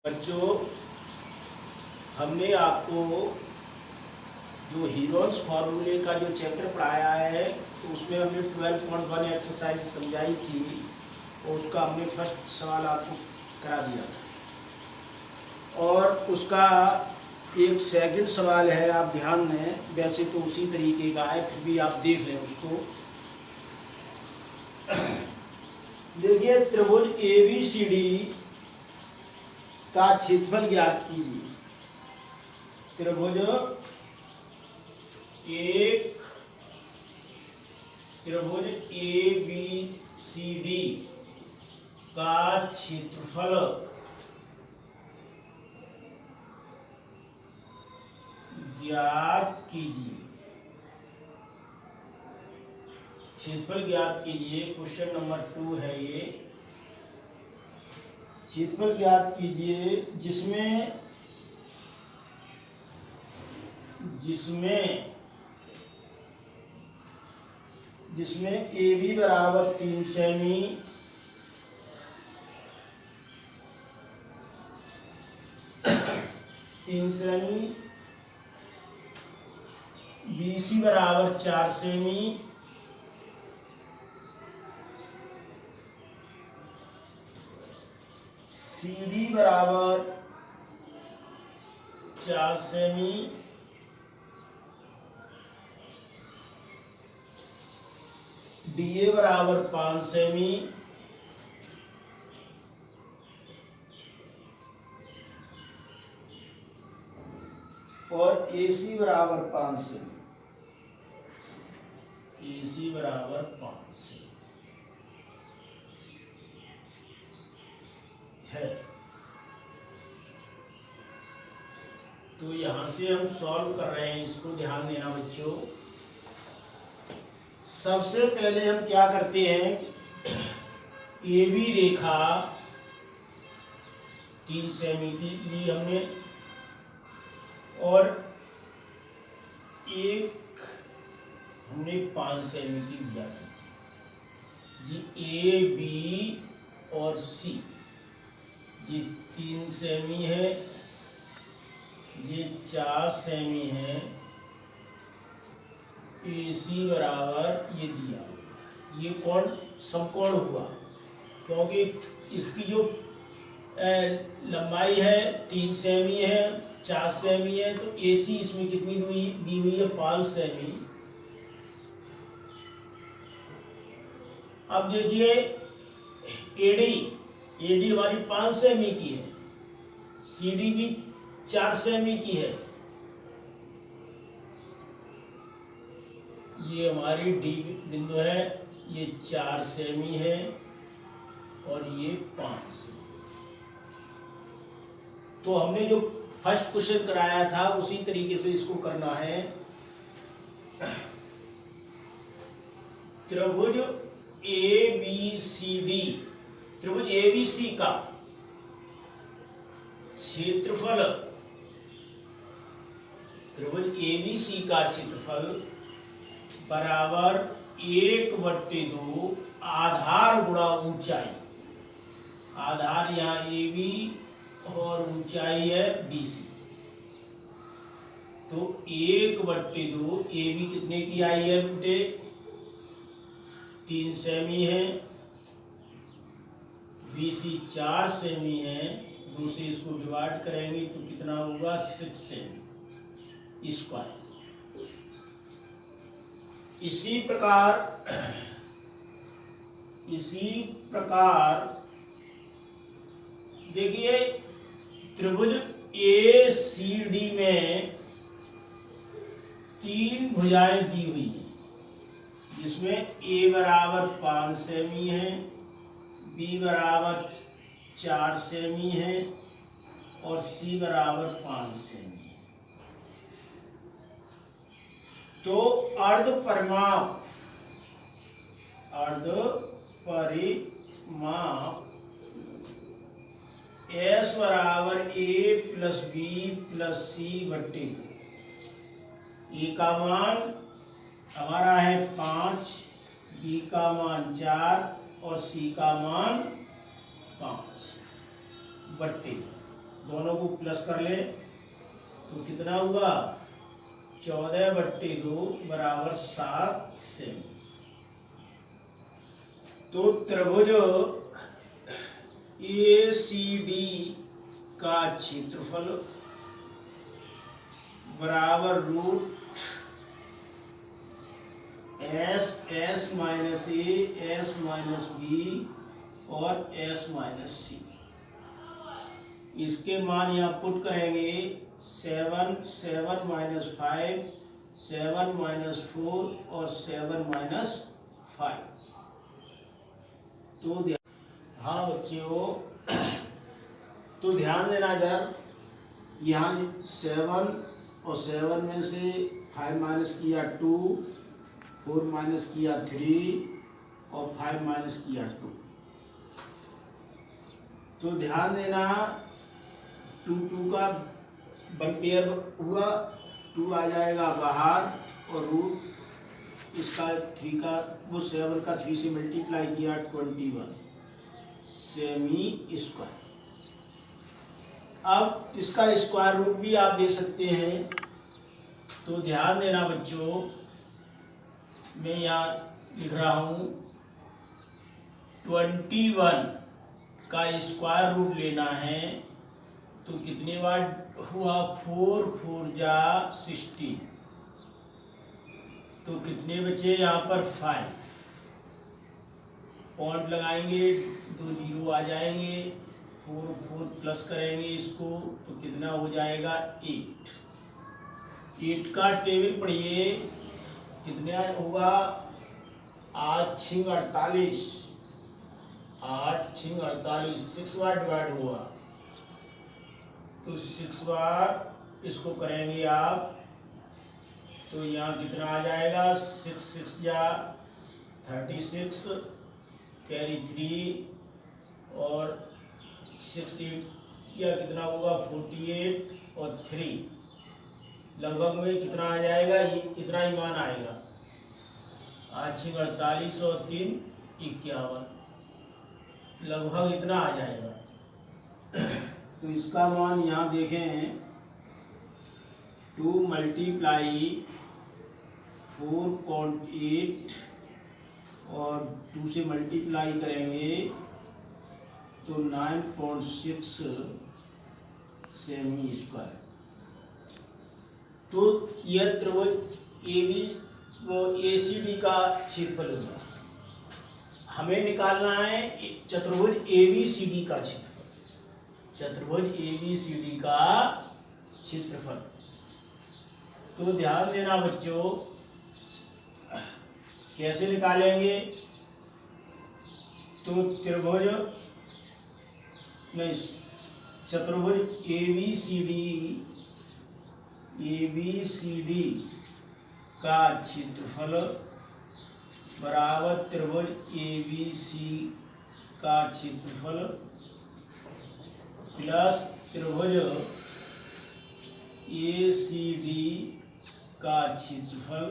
बच्चों, हमने आपको जो हीरोन्स फार्मूले का जो चैप्टर पढ़ाया है तो उसमें हमने 12.1 एक्सरसाइज समझाई थी और उसका हमने फर्स्ट सवाल आपको करा दिया था और उसका एक सेकंड सवाल है। आप ध्यान दें, वैसे तो उसी तरीके का है, फिर भी आप देख लें उसको। देखिए, त्रिभुज ABCD का क्षेत्रफल ज्ञात कीजिए। त्रिभुज ABCD का क्षेत्रफल ज्ञात कीजिए। क्षेत्रफल ज्ञात कीजिए, क्वेश्चन नंबर 2 है ये। क्षेत्रफल ज्ञात कीजिए जिसमें AB बराबर 3 सेमी, BC बराबर 4 सेमी, CD बराबर 4 सेमी, DA बराबर 5 सेमी, और AC बराबर 5 सेमी। AC बराबर 5 सेमी है। तो यहां से हम सॉल्व कर रहे हैं, इसको ध्यान देना बच्चों। सबसे पहले हम क्या करते हैं, AB रेखा 3 सेमी की ली हमने और एक हमने 5 सेमी की लिया थी जी। AB और C ये 3 सेमी है, ये 4 सेमी है। AC बराबर ये दिया, ये कोण समकोण हुआ क्योंकि इसकी जो लंबाई है 3 सेमी है, 4 सेमी है, तो AC इसमें कितनी दी हुई है 5 सेमी। अब देखिए AD हमारी 5 सेमी की है, CD भी 4 सेमी की है। ये हमारी D बिंदु है, ये 4 सेमी है और ये 5 सेमी। तो हमने जो फर्स्ट क्वेश्चन कराया था उसी तरीके से इसको करना है। त्रिभुज ABC का क्षेत्रफल, त्रिभुज ABC का क्षेत्रफल बराबर 1/2 आधार गुणा ऊंचाई। आधार यहाँ AB और ऊंचाई है BC, तो 1/2 AB कितने की आई है बेटे 3 सेमी है, BC 4 सेमी है। दूसरी इसको डिवाइड करेंगे तो कितना होगा 6 सेमी स्क्वायर। इसी प्रकार देखिए, त्रिभुज ACD में 3 भुजाएं दी हुई हैं, जिसमें A बराबर 5 सेमी है, B बराबर 4 सेमी है और C बराबर 5 सेमी है। तो अर्ध परिमाप S बराबर A plus B plus C/2। A का मान हमारा है 5, B का मान 4 और C का मान 5/2। दोनों को प्लस कर ले तो कितना हुआ 14/2 बराबर 7 सेमी। तो त्रिभुज ACD का क्षेत्रफल बराबर root S minus A, S minus B और S माइनस C। इसके मान यहाँ पुट करेंगे 7 माइनस 5, 7 माइनस 4 और 7 माइनस 5। तो हाँ बच्चों, तो ध्यान देना इधर, यहाँ 7 और 7 में से 5 माइनस किया 2, 4 माइनस किया 3 और 5 माइनस किया 2। तो ध्यान देना 2 का 1 पेयर हुआ, 2 आ जाएगा बाहर और रूट इसका 3 का वो 7 का 3 से मल्टीप्लाई किया 21 सेमी स्क्वायर। अब इसका स्क्वायर रूट भी आप दे सकते हैं। तो ध्यान देना बच्चों, मैं यहाँ लिख रहा हूँ 21 का स्क्वायर रूट लेना है। तो कितने बार हुआ 4 4 जा 16, तो कितने बचे यहाँ पर 5। पॉइंट लगाएंगे, 2 जीरो आ जाएंगे, 4 4 प्लस करेंगे इसको तो कितना हो जाएगा 8। 8 का टेबल पढ़िए, कितने होगा 8 6 48, 8 6 48, 6 बार डिवाइड हुआ तो 6 बार इसको करेंगे आप तो यहाँ कितना आ जाएगा 6 6 जा 36, कैरी 3 और 6 या कितना होगा 48 और 3 लगभग में कितना आ जाएगा, इतना ही मान आएगा। 8 6 48 और 3 51, लगभग इतना आ जाएगा। तो इसका मान यहाँ देखें 2 मल्टीप्लाई 4.8 और 2 से मल्टीप्लाई करेंगे तो 9.6 सेमी स्क्वायर। तो यह त्रिभुज ACD का क्षेत्रफल होगा। हमें निकालना है चतुर्भुज ABCD का क्षेत्रफल, चतुर्भुज ABCD का क्षेत्रफल। तो ध्यान देना बच्चों, कैसे निकालेंगे। तो त्रिभुज नहीं, चतुर्भुज ABCD का क्षेत्रफल बराबर त्रिभुज ABC का क्षेत्रफल प्लस त्रिभुज ACD का क्षेत्रफल।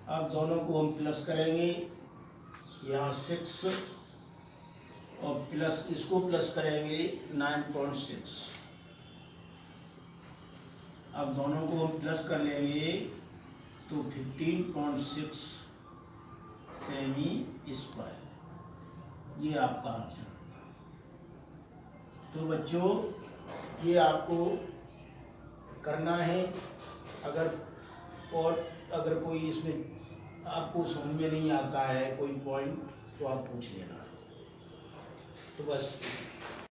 अब दोनों को हम प्लस करेंगे, यहाँ 6 और प्लस इसको प्लस करेंगे 9.6। अब दोनों को हम प्लस कर लेंगे तो 15.6 सेमी स्क्वायर। ये आपका आंसर। तो बच्चों ये आपको करना है। अगर कोई इसमें आपको समझ में नहीं आता है कोई पॉइंट तो आप पूछ लेना। तो बस